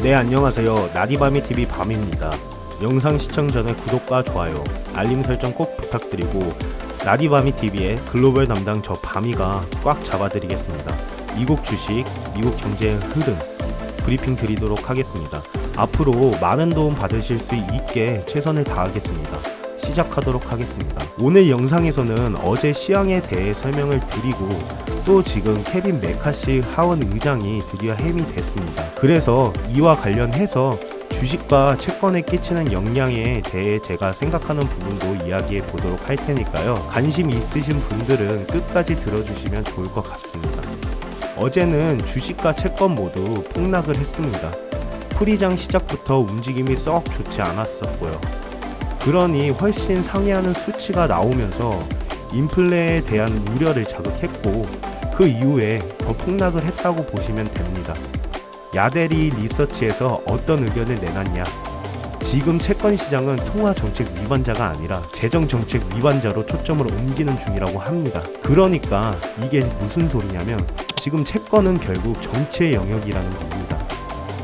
네, 안녕하세요. 나디바미TV 밤입니다. 영상 시청 전에 구독과 좋아요, 알림 설정 꼭 부탁드리고 나디바미TV의 글로벌 담당 저 밤이가 꽉 잡아드리겠습니다. 미국 주식, 미국 경제의 흐름 브리핑 드리도록 하겠습니다. 앞으로 많은 도움 받으실 수 있게 최선을 다하겠습니다. 시작하도록 하겠습니다. 오늘 영상에서는 어제 시황에 대해 설명을 드리고 또 지금 케빈 메카시 하원 의장이 드디어 해임이 됐습니다. 그래서 이와 관련해서 주식과 채권에 끼치는 영향에 대해 제가 생각하는 부분도 이야기해 보도록 할 테니까요. 관심 있으신 분들은 끝까지 들어주시면 좋을 것 같습니다. 어제는 주식과 채권 모두 폭락을 했습니다. 풀이장 시작부터 움직임이 썩 좋지 않았었고요. 그러니 훨씬 상회하는 수치가 나오면서 인플레에 대한 우려를 자극했고 그 이후에 더 폭락을 했다고 보시면 됩니다. 야데리 리서치에서 어떤 의견을 내놨냐? 지금 채권 시장은 통화 정책 위반자가 아니라 재정 정책 위반자로 초점을 옮기는 중이라고 합니다. 그러니까 이게 무슨 소리냐면 지금 채권은 결국 정치의 영역이라는 겁니다.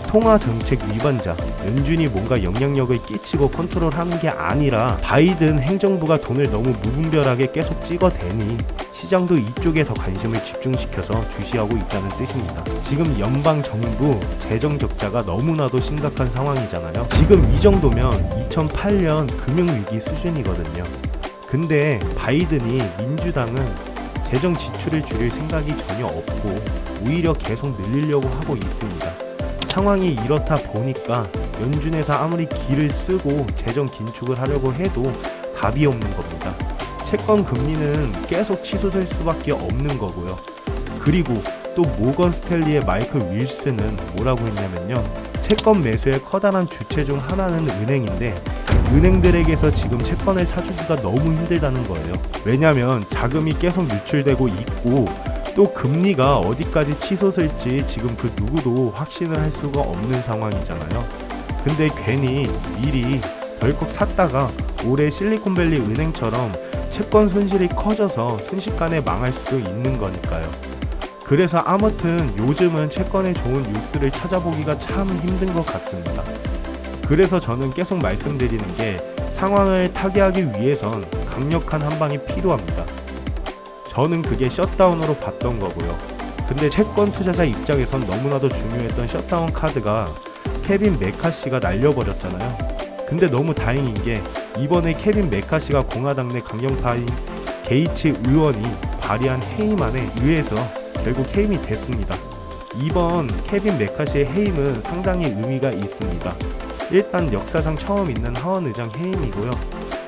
통화 정책 위반자, 연준이 뭔가 영향력을 끼치고 컨트롤하는 게 아니라 바이든 행정부가 돈을 너무 무분별하게 계속 찍어대니 시장도 이쪽에 더 관심을 집중시켜서 주시하고 있다는 뜻입니다. 지금 연방 정부 재정 적자가 너무나도 심각한 상황이잖아요. 지금 이 정도면 2008년 금융위기 수준이거든요. 근데 바이든이 민주당은 재정 지출을 줄일 생각이 전혀 없고 오히려 계속 늘리려고 하고 있습니다. 상황이 이렇다 보니까 연준에서 아무리 기를 쓰고 재정 긴축을 하려고 해도 답이 없는 겁니다. 채권 금리는 계속 치솟을 수밖에 없는 거고요. 그리고 또 모건 스탠리의 마이클 윌슨은 뭐라고 했냐면요. 채권 매수의 커다란 주체 중 하나는 은행인데 은행들에게서 지금 채권을 사주기가 너무 힘들다는 거예요. 왜냐면 자금이 계속 유출되고 있고 또 금리가 어디까지 치솟을지 지금 그 누구도 확신을 할 수가 없는 상황이잖아요. 근데 괜히 미리 덜컥 샀다가 올해 실리콘밸리 은행처럼 채권 손실이 커져서 순식간에 망할 수도 있는 거니까요. 그래서 아무튼 요즘은 채권에 좋은 뉴스를 찾아보기가 참 힘든 것 같습니다. 그래서 저는 계속 말씀드리는 게 상황을 타개하기 위해선 강력한 한방이 필요합니다. 저는 그게 셧다운으로 봤던 거고요. 근데 채권 투자자 입장에선 너무나도 중요했던 셧다운 카드가 케빈 메카시가 날려버렸잖아요. 근데 너무 다행인 게 이번에 케빈 메카시가 공화당 내 강경파인 게이츠 의원이 발의한 해임안에 의해서 결국 해임이 됐습니다. 이번 케빈 메카시의 해임은 상당히 의미가 있습니다. 일단 역사상 처음 있는 하원 의장 해임이고요.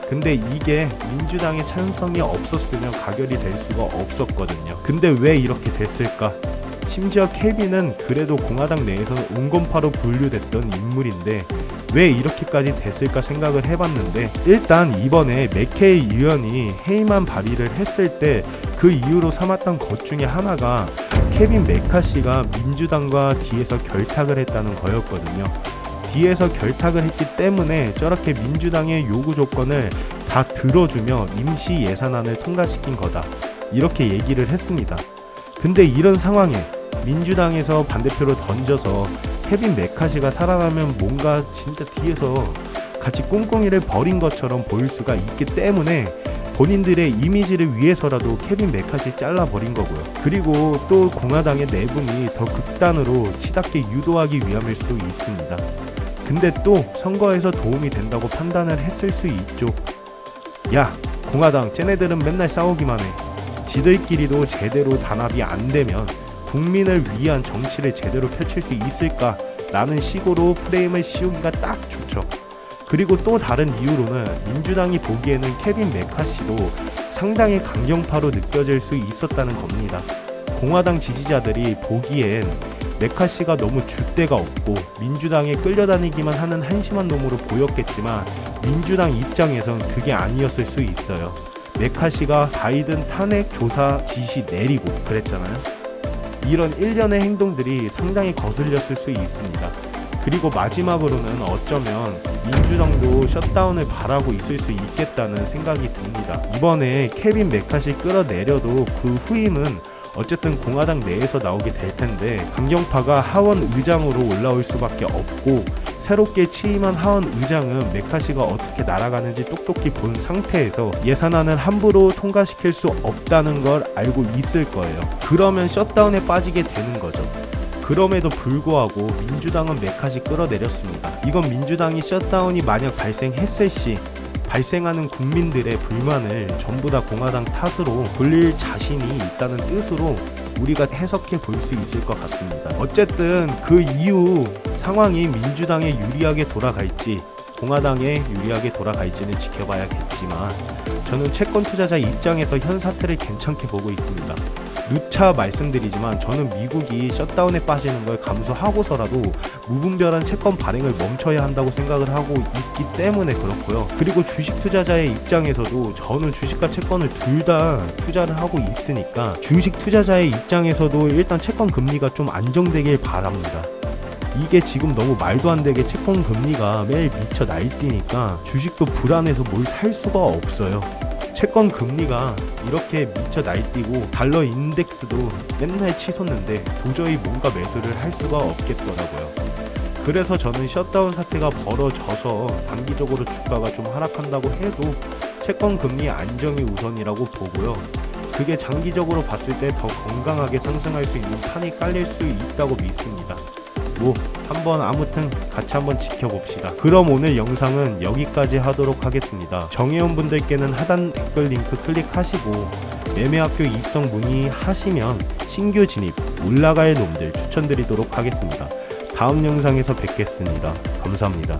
근데 이게 민주당의 찬성이 없었으면 가결이 될 수가 없었거든요. 근데 왜 이렇게 됐을까? 심지어 케빈은 그래도 공화당 내에서는 온건파로 분류됐던 인물인데 왜 이렇게까지 됐을까 생각을 해봤는데 일단 이번에 맥케이 의원이 해임안 발의를 했을 때 그 이유로 삼았던 것 중에 하나가 케빈 메카시가 민주당과 뒤에서 결탁을 했다는 거였거든요. 뒤에서 결탁을 했기 때문에 저렇게 민주당의 요구 조건을 다 들어주며 임시 예산안을 통과시킨 거다. 이렇게 얘기를 했습니다. 근데 이런 상황에 민주당에서 반대표로 던져서 케빈 메카시가 살아나면 뭔가 진짜 뒤에서 같이 꿍꿍이를 벌인 것처럼 보일 수가 있기 때문에 본인들의 이미지를 위해서라도 케빈 메카시 잘라버린 거고요. 그리고 또 공화당의 내분이 더 극단으로 치닫게 유도하기 위함일 수도 있습니다. 근데 또 선거에서 도움이 된다고 판단을 했을 수 있죠. 야, 공화당 쟤네들은 맨날 싸우기만 해. 지들끼리도 제대로 단합이 안 되면 국민을 위한 정치를 제대로 펼칠 수 있을까? 라는 식으로 프레임을 씌우기가 딱 좋죠. 그리고 또 다른 이유로는 민주당이 보기에는 케빈 메카시도 상당히 강경파로 느껴질 수 있었다는 겁니다. 공화당 지지자들이 보기엔 메카시가 너무 줏대가 없고 민주당에 끌려다니기만 하는 한심한 놈으로 보였겠지만 민주당 입장에선 그게 아니었을 수 있어요. 메카시가 바이든 탄핵 조사 지시 내리고 그랬잖아요. 이런 일련의 행동들이 상당히 거슬렸을 수 있습니다. 그리고 마지막으로는 어쩌면 민주당도 셧다운을 바라고 있을 수 있겠다는 생각이 듭니다. 이번에 케빈 메카시 끌어내려도 그 후임은 어쨌든 공화당 내에서 나오게 될 텐데 강경파가 하원 의장으로 올라올 수밖에 없고 새롭게 취임한 하원 의장은 메카시가 어떻게 날아가는지 똑똑히 본 상태에서 예산안을 함부로 통과시킬 수 없다는 걸 알고 있을 거예요. 그러면 셧다운에 빠지게 되는 거죠. 그럼에도 불구하고 민주당은 메카시 끌어내렸습니다. 이건 민주당이 셧다운이 만약 발생했을 시 발생하는 국민들의 불만을 전부 다 공화당 탓으로 돌릴 자신이 있다는 뜻으로 우리가 해석해 볼 수 있을 것 같습니다. 어쨌든 그 이후 상황이 민주당에 유리하게 돌아갈지 공화당에 유리하게 돌아갈지는 지켜봐야겠지만 저는 채권 투자자 입장에서 현 사태를 괜찮게 보고 있습니다. 누차 말씀드리지만 저는 미국이 셧다운에 빠지는 걸 감수하고서라도 무분별한 채권 발행을 멈춰야 한다고 생각을 하고 있기 때문에 그렇고요. 그리고 주식 투자자의 입장에서도 저는 주식과 채권을 둘 다 투자를 하고 있으니까 주식 투자자의 입장에서도 일단 채권 금리가 좀 안정되길 바랍니다. 이게 지금 너무 말도 안 되게 채권 금리가 매일 미쳐 날뛰니까 주식도 불안해서 뭘 살 수가 없어요. 채권 금리가 이렇게 미쳐 날뛰고 달러 인덱스도 맨날 치솟는데 도저히 뭔가 매수를 할 수가 없겠더라고요. 그래서 저는 셧다운 사태가 벌어져서 단기적으로 주가가 좀 하락한다고 해도 채권 금리 안정이 우선이라고 보고요. 그게 장기적으로 봤을 때 더 건강하게 상승할 수 있는 판이 깔릴 수 있다고 믿습니다. 한번 아무튼 같이 한번 지켜봅시다. 그럼 오늘 영상은 여기까지 하도록 하겠습니다. 정회원 분들께는 하단 댓글 링크 클릭하시고 매매학교 입성 문의하시면 신규 진입 올라갈 놈들 추천드리도록 하겠습니다. 다음 영상에서 뵙겠습니다. 감사합니다.